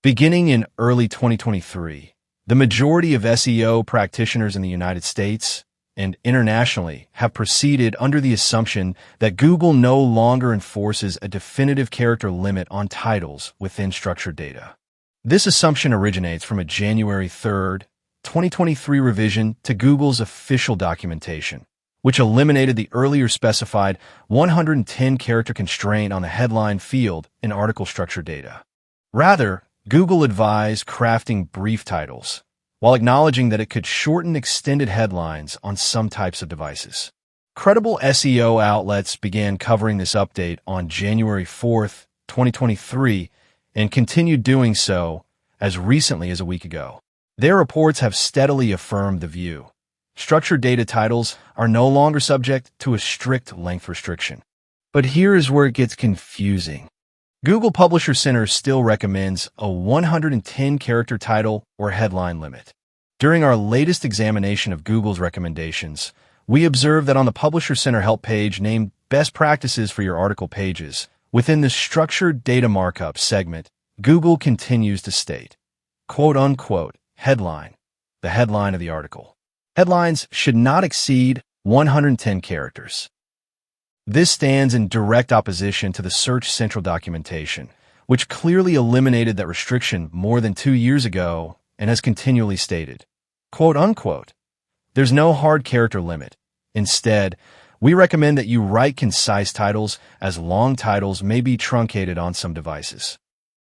Beginning in early 2023, the majority of SEO practitioners in the United States and internationally have proceeded under the assumption that Google no longer enforces a definitive character limit on titles within structured data. This assumption originates from a January 3, 2023 revision to Google's official documentation, which eliminated the earlier specified 110-character constraint on the headline field in article structured data. Rather, Google advised crafting brief titles, while acknowledging that it could shorten extended headlines on some types of devices. Credible SEO outlets began covering this update on January 4, 2023, and continued doing so as recently as a week ago. Their reports have steadily affirmed the view. Structured data titles are no longer subject to a strict length restriction. But here is where it gets confusing. Google Publisher Center still recommends a 110-character title or headline limit. During our latest examination of Google's recommendations, we observed that on the Publisher Center help page named Best Practices for Your Article Pages, within the Structured Data Markup segment, Google continues to state, quote-unquote, headline, the headline of the article. Headlines should not exceed 110 characters. This stands in direct opposition to the Search Central documentation, which clearly eliminated that restriction more than 2 years ago and has continually stated, quote-unquote, there's no hard character limit. Instead, we recommend that you write concise titles, as long titles may be truncated on some devices.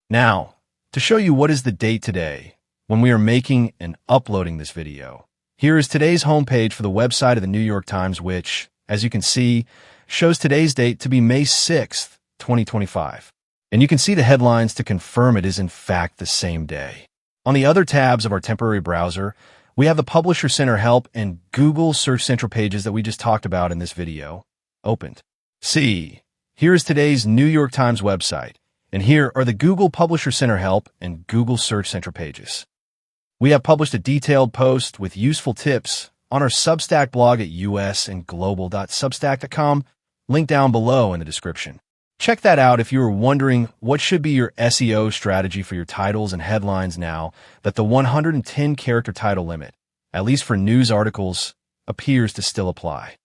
Now, to show you what is the date today, when we are making and uploading this video, here is today's homepage for the website of the New York Times, which, as you can see, shows today's date to be May 6th, 2025. And you can see the headlines to confirm it is in fact the same day. On the other tabs of our temporary browser, we have the Publisher Center help and Google Search Central pages that we just talked about in this video opened. See, here is today's New York Times website, and here are the Google Publisher Center help and Google Search Central pages. We have published a detailed post with useful tips on our Substack blog at usandglobal.substack.com, link down below in the description. Check that out if you are wondering what should be your SEO strategy for your titles and headlines now that the 110-character title limit, at least for news articles, appears to still apply.